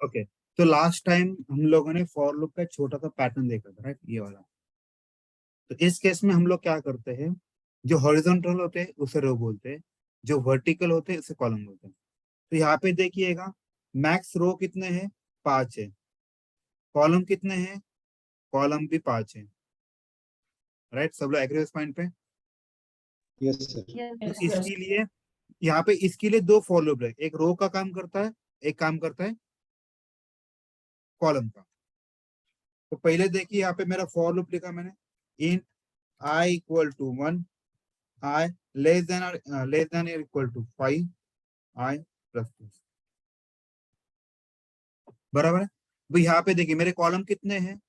Okay, तो last time हम लोगों ने फॉर लूप का एक छोटा सा पैटर्न देखा था, राइट, ये वाला। तो इस केस में हम लोग क्या करते हैं, जो हॉरिजॉन्टल होते हैं उसे रो बोलते हैं, जो वर्टिकल होते हैं उसे कॉलम बोलते हैं। तो यहाँ पे देखिएगा, मैक्स रो कितने हैं, 5 है। कॉलम कितने हैं, कॉलम भी 5 है। राइट, सब लोग एग्री इस पॉइंट पे। Yes sir. तो इसके लिए यहाँ पे इसके लिए दो फॉर लूप है, एक रो का काम करता है, एक काम करता है कॉलम का। तो पहले देखिए यहाँ पे मेरा फॉर लूप लिखा मैंने, int i equal to 1, i less than equal to 5, i plus 2, बराबर है। तो यहाँ पे देखिए मेरे कॉलम कितने हैं,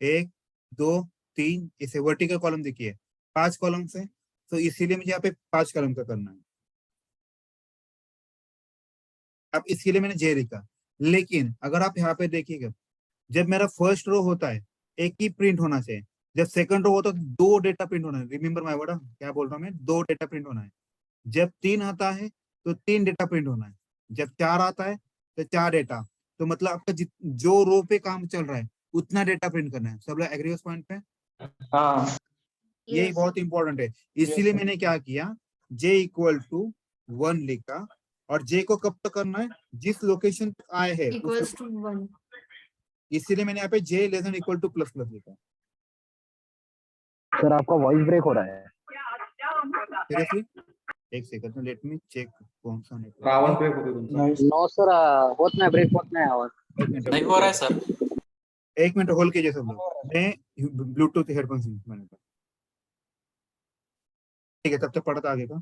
1 2 3, इसे वर्टिकल कॉलम देखिए 5 कॉलम से, तो इसीलिए मुझे यहाँ पे 5 कॉलम का करना है। अब इसके लिए मैंने जे लिखा, लेकिन अगर आप यहाँ पे देखिएगा, जब मेरा फर्स्ट रो होता है एक ही प्रिंट होना चाहिए, जब सेकंड रो होता है तो दो डेटा प्रिंट होना है। रिमेंबर माय वर्ड, क्या बोल रहा हूँ मैं, दो डेटा प्रिंट होना है। जब 3 आता है तो 3 डेटा प्रिंट होना है, जब 4 आता है तो 4 डेटा। तो मतलब आपका जो रो पे काम चल रहा है उतना डेटा प्रिंट करना है। सब लोग एग्री उस पॉइंट पे? हाँ ये बहुत इंपॉर्टेंट है, इसीलिए मैंने क्या किया, जे इक्वल टू 1 लिखा। और जे को कब तक करना है, जिस लोकेशन तक आए हैं इक्वल्स टू 1। इसीलिए मैंने यहाँ पे j less than equal to plus plus लिखा। सर आपका वॉइस ब्रेक हो रहा है। सीरियसली, एक सेकंड में, लेट मी चेक कौन सा आवाज नेटवर्क। ब्रेक होते तुमचा. नो सर, होत नाही, ब्रेक होत नाही आवाज. नहीं हो रहा है सर. एक मिनट होल्ड कीजिए सब लोग, मैं ब्लूटूथ हेडफोन मैंने कहा। ठीक है, तब तक पढ़ता आगे का।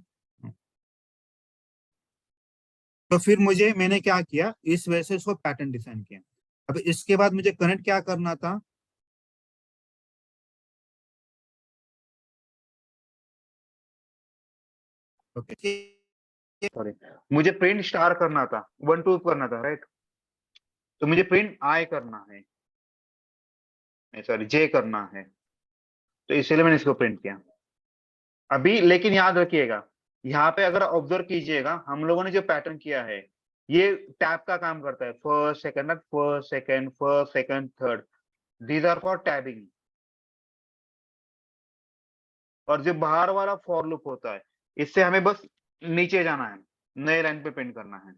तो फिर मैंने क्या किया, इस वजह से इसको पैटर्न डिजाइन किया। अब इसके बाद मुझे कनेक्ट क्या करना था, ओके सॉरी, मुझे प्रिंट स्टार करना था, 1 2 करना था, राइट। तो मुझे प्रिंट आई करना है, सॉरी जे करना है, तो इसलिए मैंने इसको प्रिंट किया अभी। लेकिन याद रखिएगा, यहाँ पे अगर ऑब्जर्व कीजिएगा, हम लोगों ने जो पैटर्न किया है ये टैब का काम करता है। First second, first second third, these are for tabbing. और जो बाहर वाला फॉर लूप होता है, इससे हमें बस नीचे जाना है, नए लाइन पे प्रिंट करना है।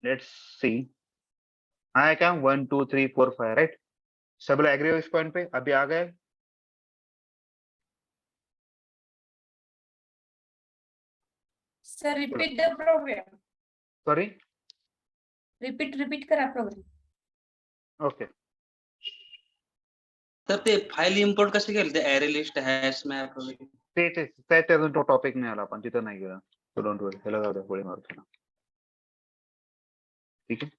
लेट्स सी, आया क्या, 1 2 3 4 5, राइट। सब लोग एग्री हो इस पॉइंट पे, अभी आ गए। Sir repeat the program. Sorry, repeat करा प्रोग्राम. ओके। तर ते फाईल इम्पोर्ट कसे केले, ते ऍरे लिस्ट हॅश मॅप वगैरे. ते टॉपिक नाही आला, आपण तिथं नाही गेला, सो डोंट वरी, त्याला जाऊ द्या, गोळी मारू त्याला। ठीक है,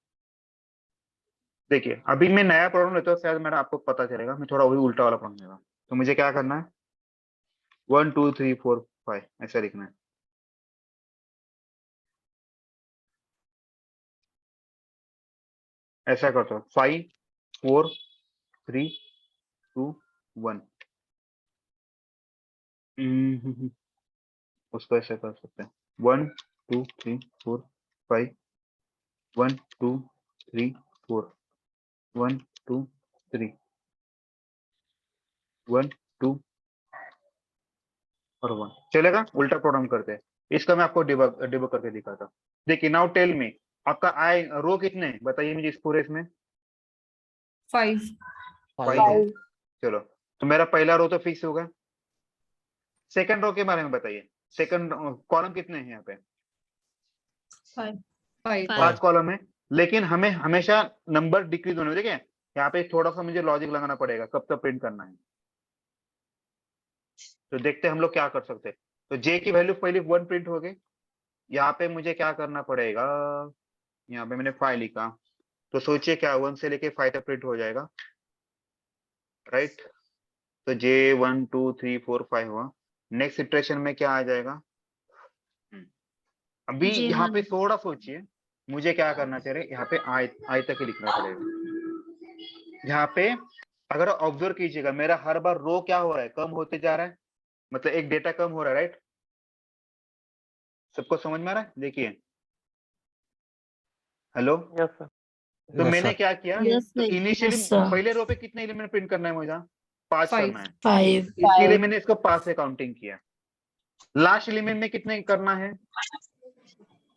देखिए अभी मैं नया प्रॉब्लम लेता हूँ, शायद मेरा आपको पता चलेगा, मैं थोड़ा वही उल्टा वाला प्रॉब्लम लेगा। तो मुझे क्या करना है, 1 2 3 4 5 ऐसा लिखना है। ऐसा करता हूँ, 5 4 3 2 1। उसको ऐसे कर सकते हैं, 1 2 3 4 5, 1 2 3 4, 1 2 3, 1 2 और 1। चलेगा, उल्टा प्रोग्राम करते हैं। इसका मैं आपको डिबग करके दिखाता हूँ। देखिए, नाउ टेल मी, आपका आई रो कितने हैं बताइए मुझे इस पूरे इसमें। 5. 5 है। चलो, तो मेरा पहला रो तो फिक्स होगा। सेकंड रो के बारे में बताइए, सेकंड कॉलम कितने हैं यहाँ पे, 5. 5 कॉलम है। लेकिन हमें हमेशा नंबर डिक्रीज होने, देखिए यहाँ पे थोड़ा सा मुझे लॉजिक लगाना पड़ेगा, कब तक प्रिंट करना है। तो देखते हैं हम लोग क्या कर सकते हैं। तो जे की वैल्यू पहले 1 प्रिंट हो गई। यहाँ पे मुझे क्या करना पड़ेगा, यहाँ पे मैंने 5 लिखा, तो सोचिए क्या 1 से लेके 5 तक प्रिंट हो जाएगा, राइट। तो जे 1 2 3 4 5 हुआ। नेक्स्ट इटरेशन में क्या आ जाएगा, अभी यहाँ पे थोड़ा सोचिए, मुझे क्या करना चाहिए, यहाँ पे आई तक ही लिखना पड़ेगा। यहाँ पे अगर ऑब्जर्व कीजिएगा, मेरा हर बार रो क्या हो रहा है, कम होते जा रहा है, मतलब एक डेटा कम हो रहा है, राइट। सबको समझ में आ रहा है, देखिए हेलो, यस सर। तो Yes, मैंने sir. क्या किया, Yes, तो sir. Initially Yes, sir. पहले रो पे कितने एलिमेंट प्रिंट करना है मुझे, 5 Five. करना है, 5. इसीलिए मैंने इसको 5 से काउंटिंग किया। लास्ट एलिमेंट में कितने करना है,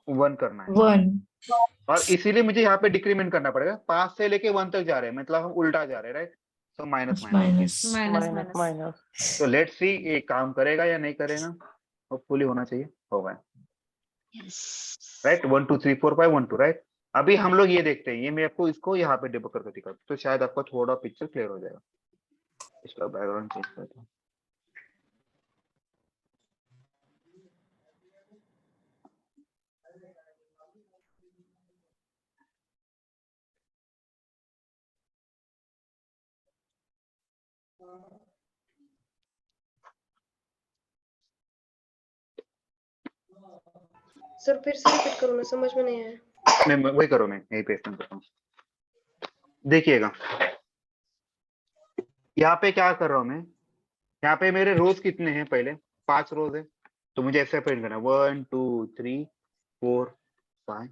1 करना है, 1. और इसीलिए मुझे यहाँ पे डिक्रीमेंट करना पड़ेगा, 5 से लेके 1 तक जा रहे हैं, मतलब हम उल्टा जा रहे हैं, राइट। तो माइनस माइनस, Minus. Minus. तो लेट्स सी ये काम करेगा या नहीं करेगा, होपफुली होना चाहिए, होगा, राइट। 1 2 3 4 5 1 2, राइट। अभी हम लोग ये देखते हैं, ये मैं आपको इसको यहाँ पे डिबग करके दिखाता हूँ, तो शायद आपको थोड़ा पिक्चर क्लियर हो जाएगा। इसका बैकग्राउंड चेंज करता हूँ। सर फिर से रिपीट करो ना, समझ में नहीं आया। मैं वही करो, मैं यही पे explain करता हूँ। देखिएगा यहाँ पे क्या कर रहा हूँ मैं, यहाँ पे मेरे रोज कितने हैं, पहले 5 रोज है, तो मुझे ऐसे प्रिंट करना है 1 2 3 4 5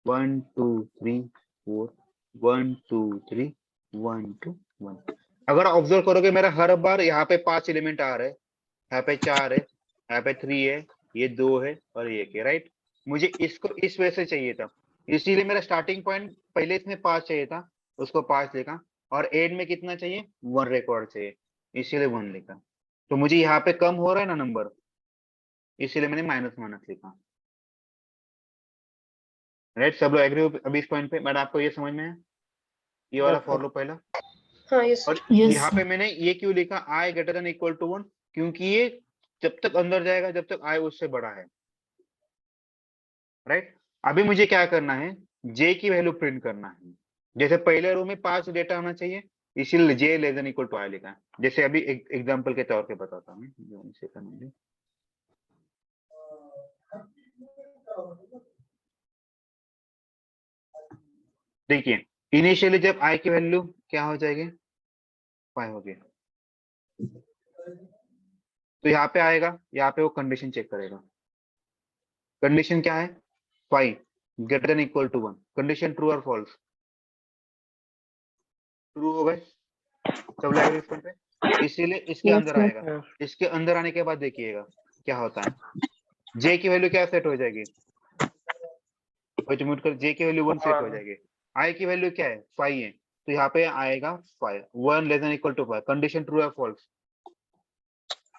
1 2 3 4 1 2 3 1 2 1। अगर ऑब्जर्व करोगे मेरा हर बार यहाँ पे 5 एलिमेंट आ रहे हैं, यहाँ पे 4 है, यहाँ पे 3 है, ये 2 है और ये 1 है, राइट। मुझे इसको इस वजह से चाहिए था, इसीलिए मेरा स्टार्टिंग पॉइंट पहले इसमें 5 चाहिए था, उसको 5 लिखा, और एंड में कितना चाहिए, 1 रिकॉर्ड चाहिए, इसीलिए 1 लिखा। तो मुझे यहाँ पे कम हो रहा है ना नंबर, इसीलिए मैंने माइनस माइनस लिखा, राइट। सब लोग एग्री हो अभी इस पॉइंट पे, बट आपको ये समझ में है, ये वाला फॉर लूप पहला। हाँ यस और सर। Yes, यहाँ sir. पे मैंने ये क्यों लिखा, i greater than equal to 1, क्योंकि ये जब तक अंदर जाएगा जब तक i उससे बड़ा है, राइट। अभी मुझे क्या करना है, j की वैल्यू प्रिंट करना है। जैसे पहले रो में 5 डेटा होना चाहिए, इसीलिए j less than equal to i लिखा है। जैसे अभी एग्जांपल के तौर पे बताता हूँ, देखिए इनिशियली जब i की वैल्यू क्या हो जाएगी, 5 हो गई, तो यहाँ पे आएगा, यहाँ पे वो कंडीशन चेक करेगा, कंडीशन क्या है, 5 greater than equal to 1, condition true और फॉल्स, ट्रू हो गए, सब लोग इस पर पे, इसीलिए इसके अंदर आएगा। इसके अंदर आने के बाद देखिएगा क्या होता है, j की वैल्यू क्या सेट हो जाएगी, म्यूट कर, j की वैल्यू 1 सेट हो जाएगी, i की वैल्यू क्या है, 5 है, तो यहाँ पे आएगा 5 1 less than equal to 5, condition true या फॉल्स,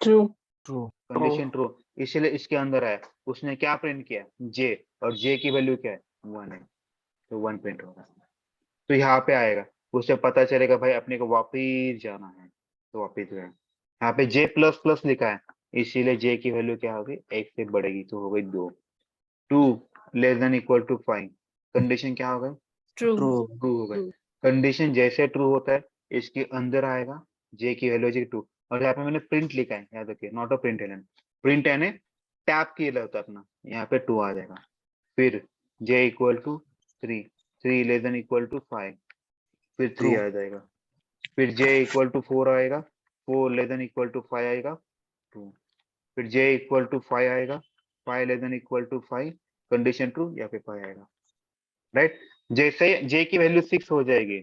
ट्रू। कंडीशन ट्रू, इसलिए इसके अंदर आया, उसने क्या प्रिंट किया, j, और j की वैल्यू क्या है, 1 है, तो 1 प्रिंट होगा। तो यहाँ पे आएगा, उसे पता चलेगा भाई अपने को वापिस जाना है, तो वापिस गए। यहाँ पे j प्लस प्लस लिखा है, इसीलिए j की वैल्यू क्या होगी, 1 से बढ़ेगी, तो हो गई 2 2 less than equal to 5, condition क्या हो गई, True. ट्रू हो गई। कंडीशन जैसे ट्रू होता है इसके अंदर आएगा j की वैल्यू 2, और यहाँ पे मैंने प्रिंट लिखा है, याद रखिए, not a println, print n tab किया होता है अपना, यहाँ पे 2 आ जाएगा। फिर j equal to 3 3 less than equal to 5, फिर 3 आ जाएगा, फिर j इक्वल टू 4 आएगा, 4 लेस देन इक्वल टू 5 आएगा 2, फिर j इक्वल टू 5 आएगा, 5 less than equal to 5, condition true, या फिर 5 आएगा, राइट। जैसे j की वैल्यू 6 हो जाएगी,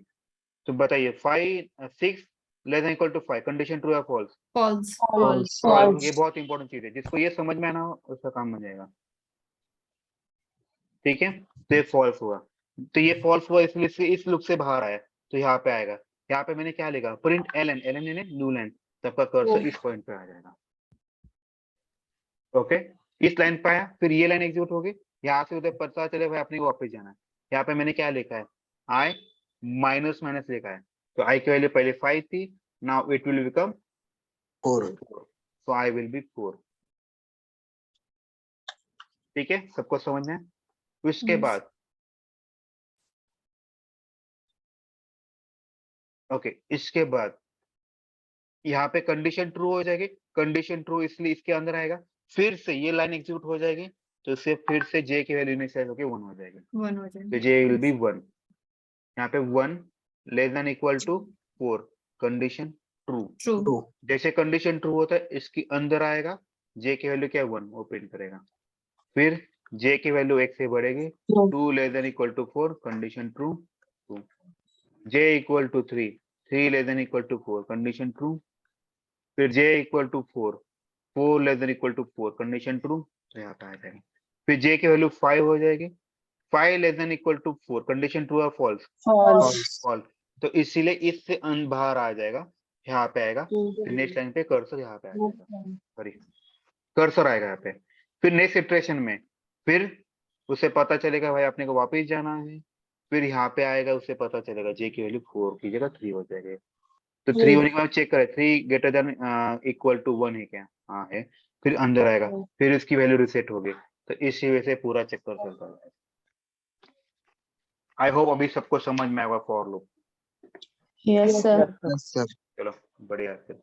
तो बताइए 5 6 less than equal to 5, condition true या फॉल्स, False. फॉल्स। ये बहुत इंपॉर्टेंट चीज है, जिसको ये समझ में आना हो उसका काम बन जाएगा, ठीक है। तो ये फॉल्स हुआ, तो ये फॉल्स हुआ, इसलिए इस लूप से बाहर आया, तो यहाँ पे आएगा, यहाँ पे मैंने क्या लिखा, प्रिंट एलन, एलन यानी न्यू लाइन, सबका कर्सर इस पॉइंट पे आ जाएगा, ओके। इस लाइन पे आया, फिर ये लाइन एग्जीक्यूट होगी, यहाँ से उधर पता चले भाई अपने को वापस जाना है। यहाँ पे मैंने क्या लिखा है, i माइनस माइनस लिखा है, तो i की वैल्यू पहले 5 थी, now it will become 4, so i will be 4, ठीक है, सबको समझ में है। उसके Yes. बाद ओके, इसके बाद यहाँ पे कंडीशन ट्रू हो जाएगी, कंडीशन ट्रू इसलिए इसके अंदर आएगा, फिर से ये लाइन एग्जीक्यूट हो जाएगी, तो इससे फिर से j की वैल्यू इनिशियलाइज होके 1 हो जाएगी, 1 हो तो जाएगा. j विल बी 1, यहाँ पे 1 less than equal to 4, condition true. True. जैसे कंडीशन ट्रू होता है इसके अंदर आएगा, j की वैल्यू क्या है 1, वो प्रिंट करेगा, फिर जे की वैल्यू 1 से बढ़ेगी, True. 2 less than equal to 4, condition true, 2, j equal to 3, 3 less than equal to 4, condition true, फिर j equal to 4, 4 less than equal to 4, condition true, तो यहाँ पे आ जाएगा। फिर जे की वैल्यू 5 हो जाएगी, 5 less than equal to 4, condition true और फॉल्स, False. फॉल्स, तो इसीलिए इससे अन बाहर आ जाएगा, यहाँ पे आएगा, फिर नेक्स्ट लाइन पे कर्सर यहाँ पे आ जाएगा, सॉरी कर्सर आएगा यहाँ पे। फिर नेक्स्ट इटरेशन में फिर उसे पता चलेगा भाई अपने को वापस जाना है, फिर यहाँ पे आएगा, उसे पता चलेगा जे की वैल्यू 4 की जगह 3 हो जाएगी, तो 3 होने के बाद चेक करें 3 ग्रेटर देन इक्वल टू 1 है क्या, हाँ है, फिर अंदर आएगा, फिर इसकी वैल्यू रिसेट होगी, तो इसी वजह से पूरा चक्कर चलता है। आई होप अभी सबको समझ में आएगा फॉर लूप। Yes, sir. चलो बढ़िया, फिर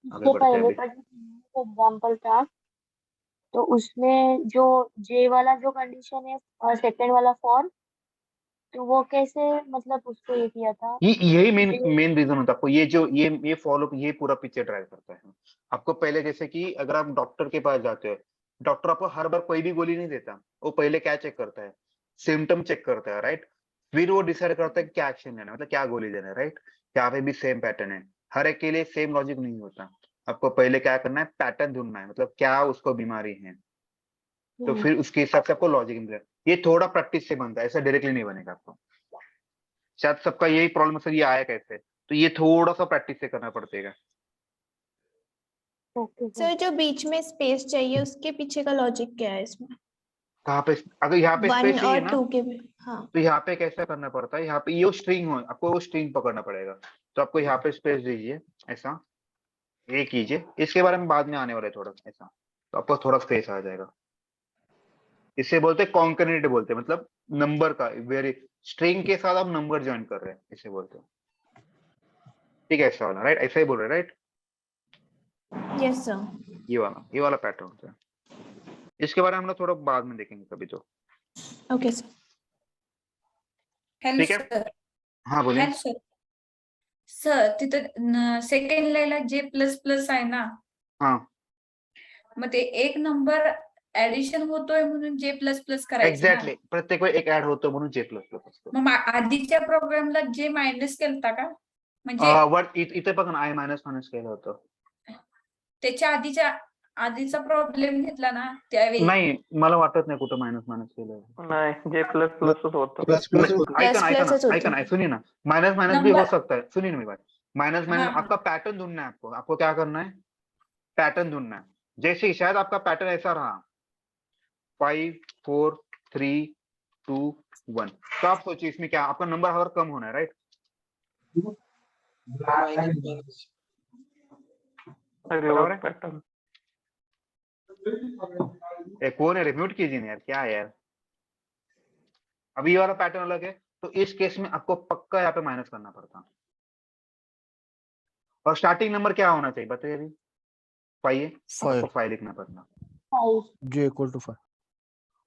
आगे जो बढ़ते हैं पहले अभी। का जो एग्जाम्पल था तो उसमें जो जे वाला जो कंडीशन है और सेकंड वाला फॉर, तो वो कैसे मतलब उसको ये किया था? यही मेन रीजन होता है आपको, ये जो ये फॉलो ये पूरा पिक्चर ड्राइव करता है आपको। पहले जैसे कि अगर आप डॉक्टर के पास जाते हो, डॉक्टर आपको हर बार कोई भी गोली नहीं देता, वो पहले क्या चेक करता है, सिम्टम चेक करता है, राइट, फिर वो डिसाइड करता है कि क्या एक्शन लेना है, मतलब क्या गोली देना है, राइट। यहाँ पे भी सेम पैटर्न है, हर एक के लिए सेम लॉजिक नहीं होता। आपको पहले क्या करना है, पैटर्न ढूंढना है, मतलब क्या उसको बीमारी है, तो फिर उसके हिसाब से आपको लॉजिक मिलेगा। ये थोड़ा प्रैक्टिस से बनता है, ऐसा डायरेक्टली नहीं बनेगा आपको। शायद सबका यही प्रॉब्लम, सर ये आया कैसे, तो ये थोड़ा सा प्रैक्टिस से करना पड़ेगा। ओके सर जो बीच में स्पेस चाहिए उसके पीछे का लॉजिक क्या है इसमें? कहाँ पे, अगर यहाँ पे 1 स्पेस चाहिए और ना, 2 के भी, हाँ तो यहाँ पे कैसा करना पड़ता है, यहाँ पे ये स्ट्रिंग हो, आपको वो स्ट्रिंग पकड़ना पड़ेगा, तो आपको यहाँ पे स्पेस दीजिए, ऐसा ये कीजिए, इसके बारे में बाद में आने वाला है थोड़ा ऐसा, तो आपको थोड़ा स्पेस आ जाएगा। इसे बोलते हैं कॉन्करेंट बोलते हैं, मतलब नंबर का वेरी स्ट्रिंग के साथ आप नंबर ज्वाइन कर रहे हैं, इसे बोलते हैं। ठीक है, ऐसा वाला, राइट, ऐसा ही बोल रहे हैं, राइट, यस सर। ये वाला पैटर्न होता है। इसके बारे में हम लोग थोड़ा बाद में देखेंगे कभी तो। Okay sir. हॅलो ठीक आहे. सर. हाँ बोलिए। Hello sir. सर तिथं सेकंड लाईनला जे प्लस प्लस आहे ना, हाँ मग ते एक नंबर ऍडिशन होतोय म्हणून जे प्लस प्लस करायचं ना. एक्झॅक्टली, प्रत्येक वेळी एक ऍड होतो म्हणून जे प्लस प्लस असतो. मग आधीच्या प्रोग्रामला जे मायनस केलता का, म्हणजे वर इथे बघा ना, आय मायनस मायनस केलं होतं. त्याच्या आधीचा प्रॉब्लेम घेतला ना त्यावेळी. नाही, मला वाटत नाही कुठं मायनस मायनस केलं. नहीं, जे प्लस प्लसच होता। ऐका ना, ऐका प्लसच ना, होतं. ऐका ना, सुनिए ना, माइनस माइनस भी हो नंबर- सकता है, सुनिए ना मेरी बात, माइनस माइनस हाँ, हाँ। आपका पैटर्न ढूंढना है, आपको क्या करना है, पैटर्न ढूंढना है। जैसे कि शायद आपका पैटर्न ऐसा रहा 5 4 3 2 1, तो आप सोचिए इसमें क्या आपका नंबर अगर कम होना है, राइट। बराबर है? पैटर्न कौन है, म्यूट कीजिए ना यार, क्या है यार। अभी ये वाला पैटर्न अलग है, तो इस केस में आपको पक्का यहाँ पे माइनस करना पड़ता। और स्टार्टिंग नंबर क्या होना चाहिए बताइए अभी, 5 है, आपको 5 लिखना पड़ना, j इक्वल टू 5।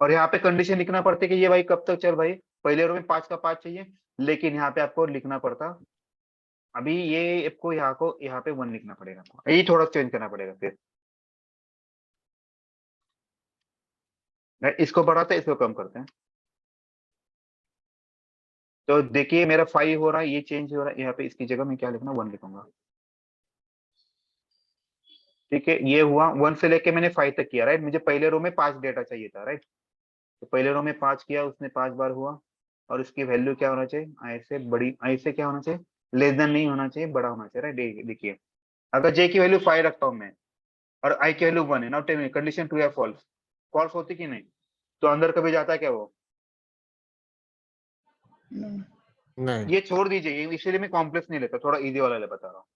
और यहाँ पे कंडीशन लिखना पड़ती है कि ये भाई कब तक चल भाई, पहले रो में 5 का 5 चाहिए, लेकिन यहाँ पे आपको लिखना पड़ता, अभी ये आपको यहाँ पे 1 लिखना पड़ेगा, ये थोड़ा चेंज करना पड़ेगा फिर। इसको बढ़ाते हैं, इसको कम करते हैं, तो देखिए मेरा 5 हो रहा है, ये चेंज हो रहा है, यहाँ पे इसकी जगह मैं क्या लिखना, 1 लिखूंगा। ठीक है, ये हुआ 1 से लेके मैंने 5 तक किया, राइट। मुझे पहले रो में 5 डेटा चाहिए था, राइट, तो पहले रो में 5 किया, उसने 5 बार हुआ, और उसकी वैल्यू क्या होना चाहिए, ऐसे बड़ी, ऐसे क्या होना चाहिए, लेस देन नहीं होना चाहिए, बड़ा होना चाहिए, राइट। देखिए अगर जे की वैल्यू 5 रखता हूं मैं और आई की वैल्यू 1 है, now tell me condition true या फॉल्स, फॉल्स होती कि नहीं, तो अंदर कभी जाता है क्या वो, नहीं, ये छोड़ दीजिए, इसीलिए मैं कॉम्प्लेक्स नहीं लेता, थोड़ा इजी वाला ले बता रहा हूँ,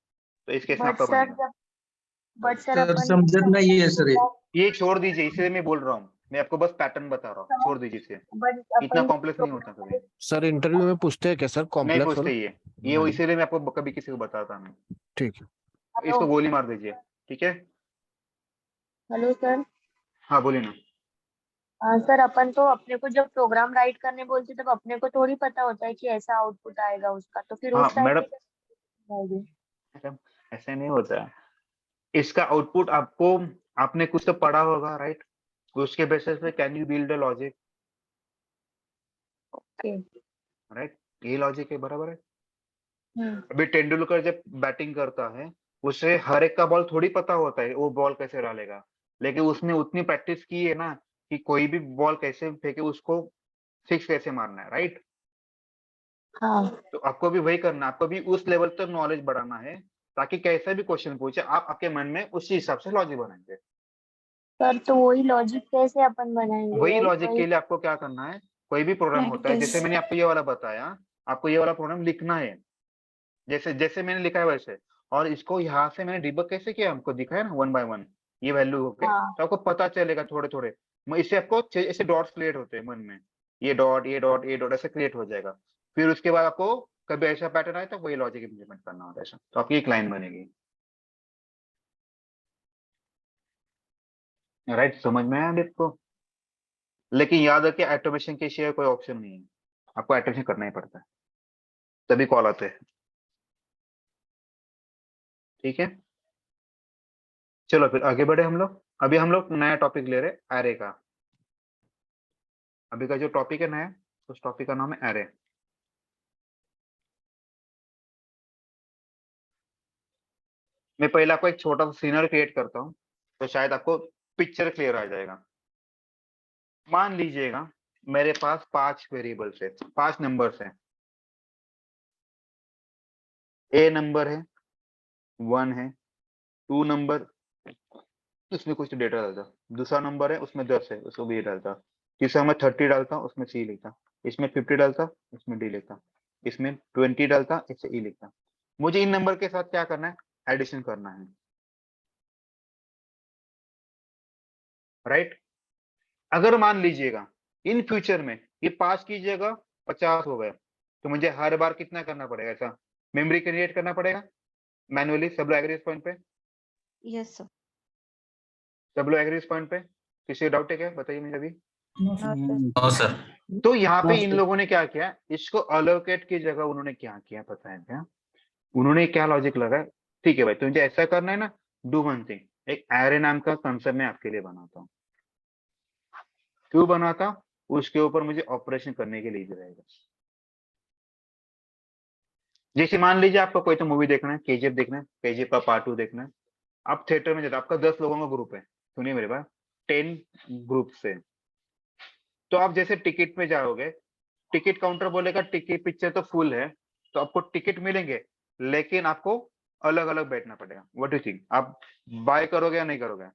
तो इस केस में आपका बनेगा। सर समझत नहीं है सर ये छोड़ दीजिए, इसलिए मैं बोल रहा हूँ, मैं आपको बस पैटर्न बता रहा हूँ, छोड़ दीजिए इसे, इतना कॉम्प्लेक्स नहीं होता कभी, सर इंटरव्यू में पूछते हैं क्या सर नहीं कॉम्प्लेक्स पूछते वाला? ये इसीलिए मैं आपको कभी किसी को बताता नहीं। ठीक है। इसको गोली मार दीजिए, ठीक है। Hello sir. हाँ बोलिए ना। सर अपन तो अपने को जब प्रोग्राम राइट करने बोलते तब अपने को थोड़ी पता होता है कि ऐसा आउटपुट आएगा उसका, तो फिर हाँ उस टाइम मैडम, पे ऐसे नहीं होता है, इसका आउटपुट आपको, आपने कुछ तो पढ़ा होगा, राइट, उसके बेसिस पे can you build a logic, okay. Right? ये लॉजिक है, बराबर है। हम्म। अभी तेंदुलकर जब बैटिंग करता है, उसे हर एक का बॉल थोड़ी पता होता है वो बॉल कैसे डालेगा, लेकिन उसने उतनी प्रैक्टिस की है ना कि कोई भी बॉल कैसे फेंके उसको फिक्स कैसे मारना है, राइट? हाँ तो आपको भी वही करना है, आपको भी उस लेवल तक नॉलेज बढ़ाना है, ताकि कैसा भी क्वेश्चन पूछे आप आपके मन में उसी हिसाब से लॉजिक बनाएंगे। सर, तो वही लॉजिक कैसे अपन बनाएंगे? वही लॉजिक के लिए आपको क्या करना है, कोई भी प्रोग्राम होता है, जैसे प्रैक्टिस। मैंने आपको ये वाला बताया, आपको ये वाला प्रोग्राम लिखना है, जैसे जैसे मैंने लिखा है वैसे, और इसको यहाँ से मैंने डिबग कैसे किया, हमको दिखाया ना 1 by 1 ये वैल्यू होके, हाँ तो आपको पता चलेगा थोड़े थोड़े। इससे आपको ऐसे डॉट्स क्रिएट होते हैं मन में, ये डॉट ये डॉट ये डॉट ऐसे क्रिएट हो जाएगा। फिर उसके बाद आपको कभी ऐसा पैटर्न आए तो वही लॉजिक इम्प्लीमेंट करना होता है ऐसा, तो आपकी एक लाइन बनेगी। राइट? समझ में आया आपको? लेकिन याद रखिए ऑटोमेशन के सिवाय कोई ऑप्शन नहीं है, आपको ऑटोमेशन करना ही पड़ता है, तभी कॉल आते हैं। ठीक है, चलो फिर आगे बढ़े हम लोग। अभी हम लोग नया टॉपिक ले रहे हैं, एरे का। अभी का जो टॉपिक है नया, उस टॉपिक का नाम है एरे। मैं पहले आपको एक छोटा सा सीनरी क्रिएट करता हूँ, तो शायद आपको पिक्चर क्लियर आ जाएगा। मान लीजिएगा मेरे पास 5 वेरिएबल्स है, 5 नंबर्स है। ए नंबर है, 1 है, 2 नंबर उसमें कुछ डेटा डालता, दूसरा नंबर है उसमें 10 है, उसको बी डालता, तीसरा में 30 डालता, उसमें सी लिखता, इसमें 50 डालता, इसमें डी लिखता, इसमें 20 डालता, इससे ई लिखता। मुझे इन नंबर के साथ क्या करना है, एडिशन करना है, राइट? अगर मान लीजिएगा इन फ्यूचर में ये 5 की जगह 50 हो गए, तो मुझे हर बार कितना करना पड़ेगा, ऐसा मेमोरी क्रिएट करना पड़ेगा मैनुअली। सब लोग एग्री इस पॉइंट पे? Yes, sir. सब लोग एग्री इस पॉइंट पे? किसी डाउट है क्या, बताइए मुझे अभी। No sir. तो यहाँ पे इन लोगों ने क्या किया, इसको अलोकेट की जगह उन्होंने क्या किया पता है क्या? उन्होंने क्या लॉजिक लगाया, ठीक है भाई तो मुझे ऐसा करना है ना, डू वन थिंग, एक एरे नाम का कंसेप्ट मैं आपके लिए बनाता हूँ। क्यों बनाता? उसके ऊपर मुझे ऑपरेशन करने के लिए इजी रहेगा। जैसे मान लीजिए आपको कोई तो मूवी देखना है, केजीएफ देखना है, केजीएफ का पार्ट 2 देखना है, आप थिएटर में जाते, आपका 10 लोगों का ग्रुप है, सुनिए मेरे बात, 10 ग्रुप से, तो आप जैसे टिकट में जाओगे, टिकट काउंटर बोलेगा टिकट पिक्चर तो फुल है, तो आपको टिकट मिलेंगे, लेकिन आपको अलग अलग बैठना पड़ेगा। व्हाट डू यू थिंक, आप बाय करोगे या नहीं करोगे?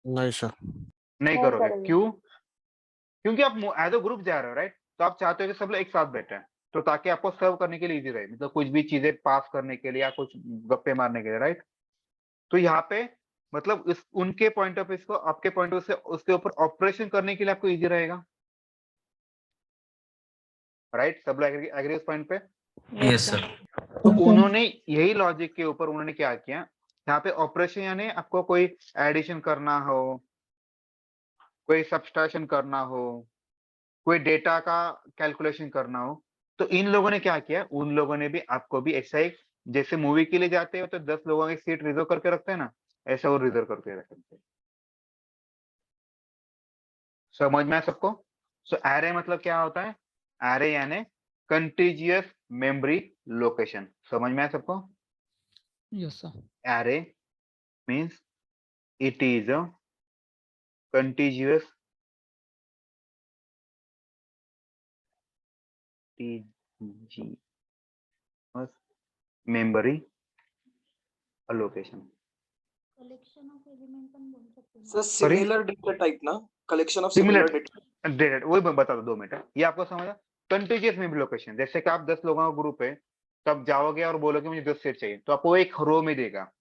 नहीं सर। नहीं नहीं करोगे, करेंगे। क्यों? क्योंकि आप एज अ ग्रुप जा रहे हो, राइट? तो आप चाहते हो कि सब लोग एक साथ बैठे, तो ताकि आपको सर्व करने के लिए इजी रहे, मतलब कुछ भी चीजें पास करने के लिए या कुछ गप्पे मारने के लिए, राइट? तो यहाँ पे मतलब इस उनके पॉइंट ऑफ व्यू को आपके पॉइंट ऑफ व्यू से उसके ऊपर ऑपरेशन करने के लिए आपको इजी रहेगा, राइट? सब लोग एग्री उस पॉइंट पे? Yes sir. तो उन्होंने यही लॉजिक के ऊपर उन्होंने क्या किया, यहाँ पे ऑपरेशन यानी आपको कोई एडिशन करना हो, कोई सब्सट्रैक्शन करना हो, कोई डेटा का कैलकुलेशन करना हो, तो इन लोगों ने क्या किया, उन लोगों ने भी आपको भी ऐसा ही, जैसे मूवी के लिए जाते हो तो 10 लोगों की सीट रिजर्व करके रखते हैं ना, ऐसा वो रिजर्व करके रखते हैं। समझ में आया सबको? सो एरे मतलब क्या होता है, एरे यानी कंटीजियस मेमोरी लोकेशन। समझ में आया सबको? Yes sir. Array means it is a contiguous memory allocation. Sir Sorry? Similar data type ना, collection of Similar similar data. Data, वही मैं बता दो 2 मिनट, ये आपको समझा? कंटीजियस मेमोरी लोकेशन, जैसे कि आप 10 लोगों का ग्रुप है, तब जाओगे और बोलोगे मुझे 10 सेट चाहिए, तो आपको एक रो में देगा,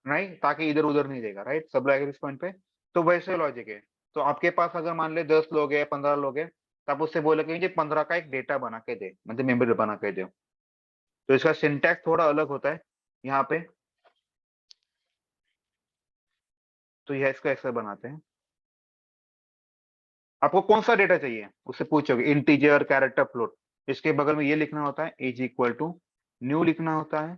राइट? ताकि इधर उधर नहीं देगा, राइट? सब लोग इस पॉइंट पे? तो वैसे लॉजिक है। तो आपके पास अगर मान ले 10 लोग है, 15 लोग है, तो आप उससे बोलोगे मुझे 15 का एक डेटा बना के दे, मतलब मेमोरी बना के दो। तो इसका सिंटैक्स थोड़ा अलग होता है यहाँ पे, तो यह इसका ऐसा बनाते हैं। आपको कौन सा डेटा चाहिए उससे पूछोगे, इंटीजर, कैरेक्टर, फ्लोट, इसके बगल में ये लिखना होता है इज इक्वल टू न्यू लिखना होता है,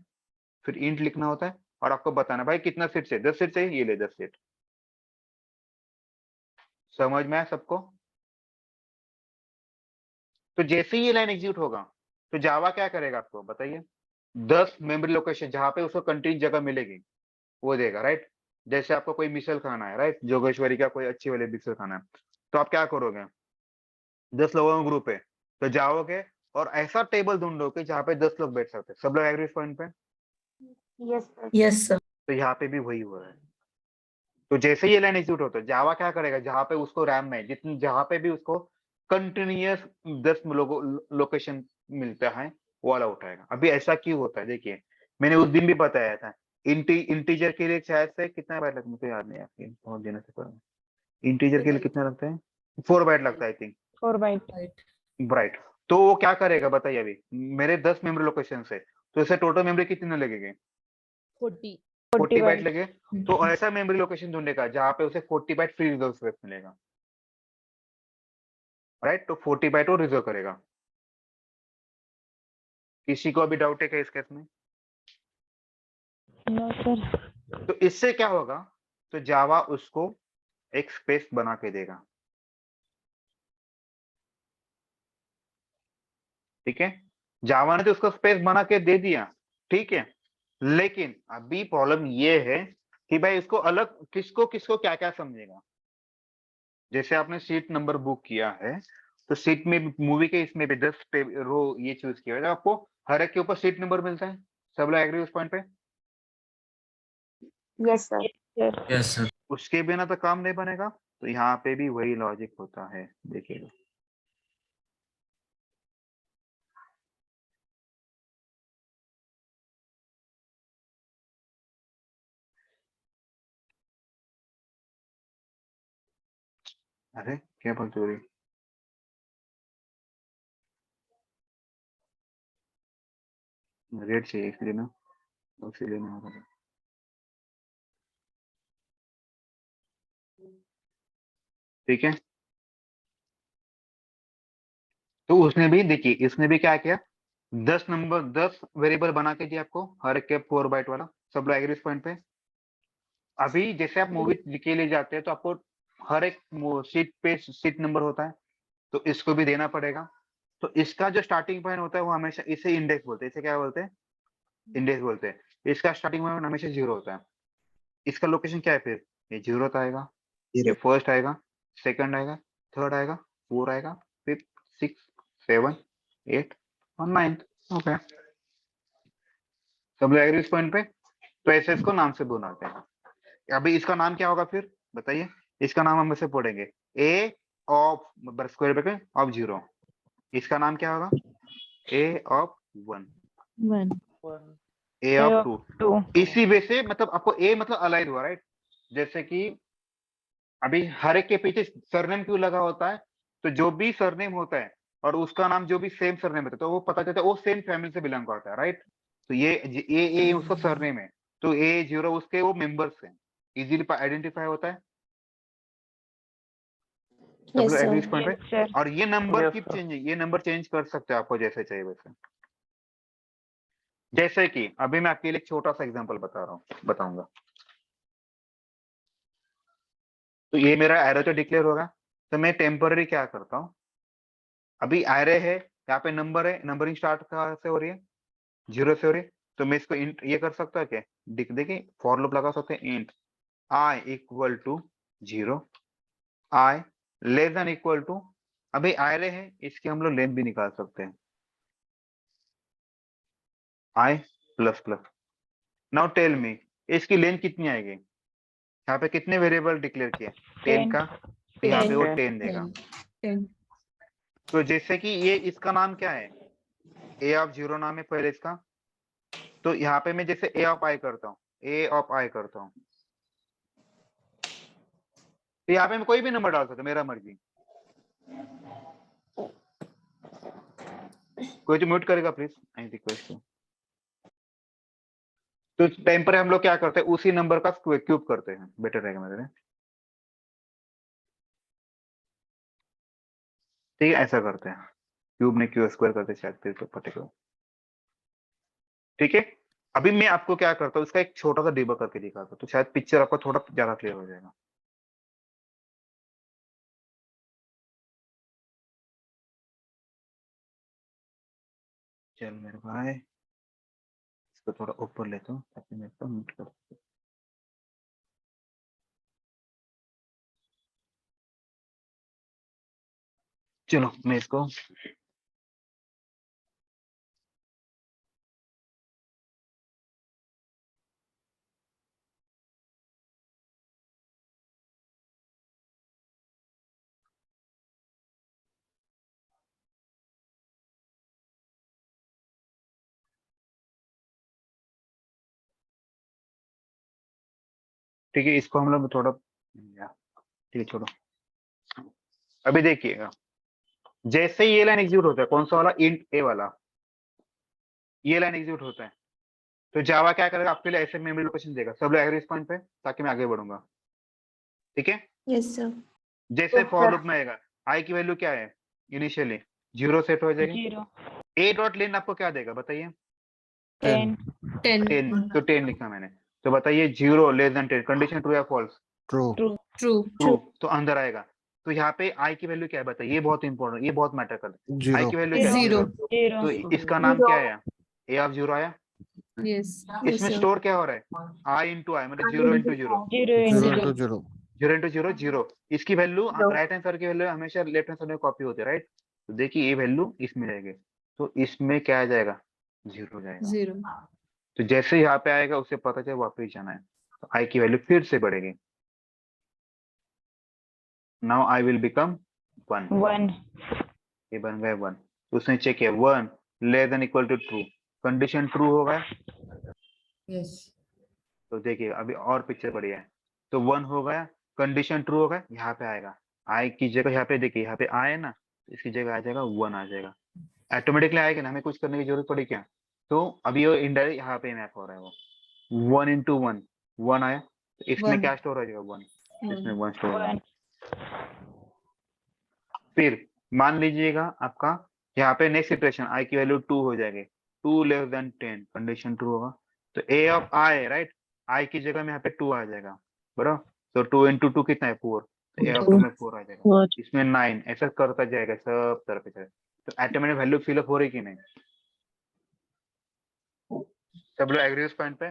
फिर इंट लिखना होता है, और आपको बताना भाई कितना सेट चाहिए, 10 सेट चाहिए, ये ले 10 सेट। समझ में आया सबको? तो जैसे ही ये लाइन एग्जीक्यूट होगा तो जावा क्या करेगा आपको बताइए? 10 मेमोरी लोकेशन जहां पे उसको कंटिन्यू जगह मिलेगी वो देगा, राइट? जैसे आपको कोई मिसल खाना है, राइट, जोगेश्वरी का कोई अच्छी वाली मिसल खाना है, तो आप क्या करोगे? 10 लोगों का ग्रुप है तो जाओगे और ऐसा टेबल ढूंढोगे जहाँ पे 10 लोग बैठ सकते हैं। सब लोग एग्री इस पॉइंट पे? Yes sir. Yes sir. तो यहाँ पे भी वही हुआ है। तो जैसे ही ये लाइन एग्जीक्यूट होता है जावा क्या करेगा? जहाँ पे उसको रैम में जितने जहाँ पे भी उसको कंटिन्यूअस 10 लोकेशन मिलता है वो वाला उठाएगा। अभी ऐसा क्यों होता है देखिए, मैंने उस दिन भी बताया था इंटीजर के लिए शायद से कितना बाइट लगता है मुझे याद नहीं है, बहुत दिनों से पढ़ा। इंटीजर के लिए कितना लगता है? 4 बाइट लगता है आई थिंक। 4 बाइट। राइट। तो वो क्या करेगा बताइए? अभी मेरे 10 मेमोरी लोकेशन है तो इसे टोटल मेमोरी कितने लगेगी? 40 40 बाइट बाइट। लगे। तो ऐसा मेमोरी लोकेशन ढूंढेगा जहां पे उसे 40 बाइट फ्री रिजर्व स्पेस मिलेगा, राइट? तो 40 बाइट वो रिजर्व करेगा। किसी को अभी डाउट है क्या इस केस में? No sir. तो इससे क्या होगा? तो जावा उसको एक स्पेस बना के देगा, ठीक है? जावा ने तो उसको स्पेस बना के दे दिया, ठीक है, लेकिन अभी प्रॉब्लम ये है कि भाई इसको अलग किसको किसको क्या क्या समझेगा। जैसे आपने सीट नंबर बुक किया है तो सीट में मूवी के इसमें भी 10 रो ये चूज किया है, आपको हर एक के ऊपर सीट नंबर मिलता है। सब लोग एग्री उस पॉइंट पे? Yes sir. Yes sir. उसके बिना तो काम नहीं बनेगा। तो यहाँ पे भी वही लॉजिक होता है, देखिएगा। अरे क्या बोलते हो? रेड चाहिए इसलिए ना, इसीलिए ना हो रहा। ठीक है, तो उसने भी देखिए इसने भी क्या किया, 10 वेरिएबल बना के दिया आपको, हर एक के 4 बाइट वाला। सब लोग एग्री इस पॉइंट पे? अभी जैसे आप मूवी के लिए जाते हैं तो आपको हर एक सीट पे सीट नंबर होता है, तो इसको भी देना पड़ेगा। तो इसका जो स्टार्टिंग पॉइंट होता है वो हमेशा, इसे इंडेक्स बोलते हैं। इसे क्या बोलते हैं? इंडेक्स बोलते हैं। इसका स्टार्टिंग पॉइंट हमेशा 0 होता है। इसका लोकेशन क्या है फिर? ये 0 आएगा, ये फर्स्ट आएगा, सेकंड आएगा, थर्ड आएगा, 4 आएगा, फिफ्थ, 6, 7, 8 और 9। ओके, सब लोग एग्री इस पॉइंट पे? तो ऐसे इसको नाम से बुलाते हैं। अभी इसका नाम क्या होगा फिर बताइए? इसका नाम हम ऐसे पढ़ेंगे, ए ऑफ स्क्वायर ब्रैकेट ऑफ 0। इसका नाम क्या होगा? ए ऑफ 1, 1 ए ऑफ 2। 2। इसी वे से मतलब आपको ए मतलब अलाइन हुआ, राइट? जैसे कि अभी हर एक के पीछे सरनेम क्यों लगा होता है? तो जो भी सरनेम होता है और उसका नाम जो भी सेम सरनेम होता है तो वो पता चलता है वो सेम फैमिली से बिलोंग करता है, राइट? तो ये उसका सरनेम है, तो ए 0 उसके वो मेंबर्स हैं, इजीली आइडेंटिफाई होता है। सब यस लोग एग्री इस सर। पॉइंट पे? सर। और ये number Yes, keep sir. Changing, ये नंबर चेंज कर सकते हैं आपको जैसे चाहिए वैसे। जैसे कि अभी मैं आपके लिए एक छोटा सा एग्जांपल बताऊंगा। तो ये मेरा एरो तो डिक्लेयर होगा, तो मैं टेम्पररी क्या करता हूँ, अभी एरे है, यहाँ पे नंबर है, नंबरिंग स्टार्ट कहाँ से हो रही है? 0 से हो रही है। तो मैं इसको इंट ये कर सकता है क्या? देखिए फॉर लूप लगा सकते हैं, int i equal to 0, i less than equal to, अभी एरे है इसकी हम लोग लेंथ भी निकाल सकते हैं, i plus plus. Now tell me इसकी लेंथ कितनी आएगी? यहाँ पे कितने वेरिएबल डिक्लेयर किए? 10 का, तो यहाँ पे वो 10 देगा। 10। तो जैसे कि ये इसका नाम क्या है? ए ऑफ 0 नाम है पहले इसका। तो यहाँ पे मैं जैसे ए ऑफ आई करता हूँ, ए ऑफ आई करता हूँ, तो यहाँ पे मैं कोई भी नंबर डाल सकता हूँ, मेरा मर्जी। कोई तो म्यूट करेगा प्लीज, आई रिक्वेस्ट। तो टाइम पर हम लोग क्या करते हैं, उसी नंबर का क्यूब करते हैं, बेटर रहेगा मेरे लिए। ठीक है, ऐसा करते हैं, क्यूब ने क्यू स्क्वायर करते शायद फिर तो पर्टिकुलर। ठीक है, अभी मैं आपको क्या करता हूँ, इसका एक छोटा सा डिबग करके दिखाता हूँ, तो शायद पिक्चर आपको थोड़ा ज्यादा क्लियर हो जाएगा। चल मेरे भाई, इसको थोड़ा ऊपर लेता हूँ ताकि मैं इसको म्यूट कर सकूं। चलो मैं इसको ठीक है, इसको हम लोग थोड़ा ठीक है छोड़ो। अभी देखिएगा, जैसे ये लाइन एग्जीक्यूट होता है, कौन सा वाला, इंट ए वाला, ये लाइन एग्जीक्यूट होता है, तो जावा क्या करेगा, आपके लिए ऐसे मेमोरी लोकेशन देगा। सब लोग एग्री इस पॉइंट पे, ताकि मैं आगे बढ़ूंगा। ठीक है, यस सर। जैसे फॉर लूप में आएगा, आई की वैल्यू क्या है, इनिशियली 0 सेट हो जाएगी। 0 ए डॉट लेन आपको क्या देगा बताइए, 10 10, तो 10 लिखा मैंने। तो बताइए 0 लेस देन 10, कंडीशन ट्रू या फॉल्स? ट्रू ट्रू, तो अंदर आएगा। तो यहाँ पे आई की वैल्यू क्या है बताइए, ये बहुत इंपॉर्टेंट, ये बहुत मैटर करता है। आई जीरो की वैल्यू क्या है? 0 तो इसका नाम क्या है, ए ऑफ 0 आया। यस इसमें स्टोर क्या हो रहा है, आई इंटू आई, मतलब 0 इंटू 0, 0 0 0 इंटू 0 0। इसकी वैल्यू राइट हैंड साइड की वैल्यू हमेशा लेफ्ट हैंड साइड में कॉपी होती है, राइट। तो देखिए ये वैल्यू इसमें जाएगी, तो इसमें क्या आ जाएगा, 0 हो जाएगा। 0 तो जैसे यहाँ पे आएगा उसे पता चले वापस जाना है, तो आई की वैल्यू फिर से बढ़ेगी। नाउ आई विल बिकम 1, ये बन गए 1। उसने चेक किया 1 less than equal to true, condition true हो गया। यस तो देखिए अभी और पिक्चर बढ़िया है, तो 1 हो गया, कंडीशन ट्रू हो गया। यहाँ पे आएगा आई की जगह, यहाँ पे देखिए यहाँ पे आए ना, इसकी जगह आ जाएगा 1 आ जाएगा, ऑटोमेटिकली आएगा ना, हमें कुछ करने की जरूरत पड़ी क्या। तो अभी वो इनडायरेक्ट यहाँ पे मैप हो रहा है, वो 1 इंटू 1, 1 आया, तो इसमें 1 क्या स्टोर हो जाएगा, 1, इसमें 1 स्टोर हो जाएगा। 1 फिर मान लीजिएगा आपका यहाँ पे नेक्स्ट इटरेशन आई की वैल्यू 2 हो जाएगी, 2 लेस देन 10, कंडीशन ट्रू होगा। तो ए ऑफ आई, राइट, आई की जगह में यहाँ पे 2 आ जाएगा, बराबर। तो 2 इंटू 2 कितना है, 4, तो ए ऑफ 2 में 4 आ जाएगा, 4 इसमें 9, ऐसा करता जाएगा सब तरफ से। तो ऑटोमेटिक वैल्यू फिलअप हो रही कि नहीं, सब लोग एग्री इस पॉइंट पे।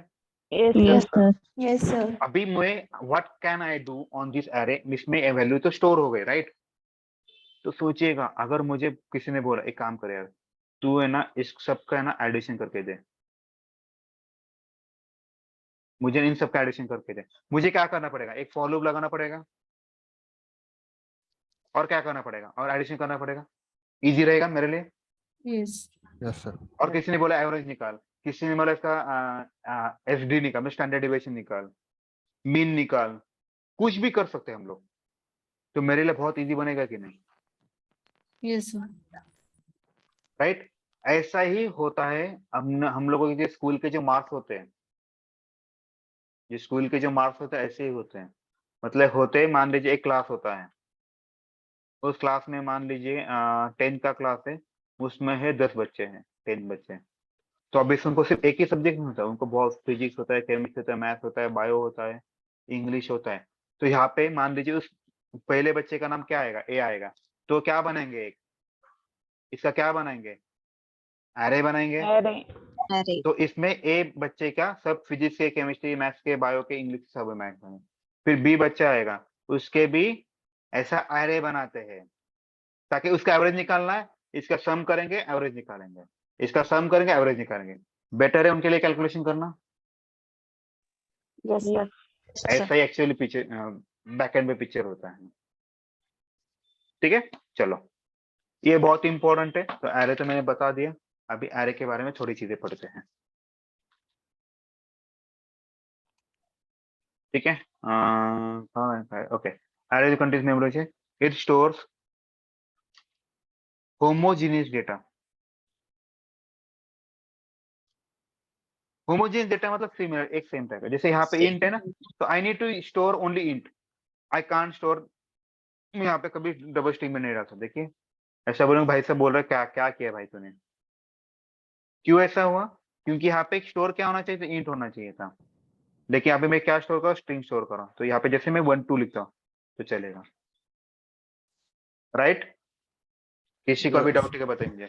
yes sir yes sir. अभी मैं what can I do on this array, इसमें वैल्यू तो स्टोर हो गई, राइट। तो सोचिएगा अगर मुझे किसी ने बोला एक काम करे यार, तू है ना इस सब का है ना एडिशन करके दे, मुझे इन सब का एडिशन करके दे, मुझे क्या करना पड़ेगा, एक फॉर लूप लगाना पड़ेगा, और क्या करना पड़ेगा, और एडिशन करना पड़ेगा, इजी रहेगा मेरे लिए। यस यस सर और किसी ने बोला एवरेज निकाल, किसी ने बोला इसका एसडी निकाल, स्टैंडर्ड डिविएशन निकाल, मीन निकाल, कुछ भी कर सकते हैं हम लोग। तो मेरे लिए बहुत इजी बनेगा कि नहीं, यस राइट। ऐसा ही होता है हम लोगों के स्कूल के जो मार्क्स होते हैं, जो स्कूल के जो मार्क्स होते हैं ऐसे ही होते हैं। मतलब होते हैं, मान लीजिए एक क्लास होता है, उस क्लास में मान लीजिए 10 का क्लास है, उसमें है 10 बच्चे हैं, 10 बच्चे। तो अभी उनको सिर्फ एक ही सब्जेक्ट नहीं होता, उनको बहुत फिजिक्स होता है, केमिस्ट्री होता है, मैथ्स होता है, बायो होता है, इंग्लिश होता है। तो यहाँ पे मान लीजिए उस पहले बच्चे का नाम क्या आएगा, ए आएगा, तो क्या बनाएंगे, एक इसका क्या बनाएंगे, एरे बनाएंगे। अरे तो इसमें ए बच्चे का सब फिजिक्स के, केमिस्ट्री, मैथ्स के, बायो के, इंग्लिश के सब मैथ बने। फिर बी बच्चा आएगा, उसके भी ऐसा एरे बनाते हैं, ताकि उसका एवरेज निकालना है, इसका सम करेंगे एवरेज निकालेंगे, इसका सम करेंगे एवरेज निकालेंगे। बेटर है उनके लिए कैलकुलेशन करना। Yes sir. ऐसा ही एक्चुअली पिक्चर बैकएंड में पिक्चर होता है। ठीक है, चलो ये बहुत इंपॉर्टेंट है। तो एरे तो मैंने बता दिया, अभी एरे के बारे में थोड़ी चीजें पढ़ते हैं। ठीक है, ओके। एरे कंटेंट्स मेमोरी है, it stores homogeneous data. Homogeneous data मतलब सिमिलर, एक सेम टाइप है। जैसे यहाँ पे इंट है ना, तो I need to store only int, I can't store, मैं यहाँ पे कभी डबल स्ट्रिंग में नहीं डालता। देखिए ऐसा बोलूंगा, भाई साहब बोल रहे क्या क्या किया भाई तूने, क्यों ऐसा हुआ, क्योंकि यहाँ पे एक स्टोर क्या होना चाहिए था, इंट होना चाहिए था। लेकिन यहाँ पे मैं क्या स्टोर करूँ, स्ट्रिंग स्टोर करूँ। तो यहाँ पे जैसे मैं 1 2 लिखता हूँ तो चलेगा, राइट। किसी को भी Yes. डाउट है बताइए मुझे।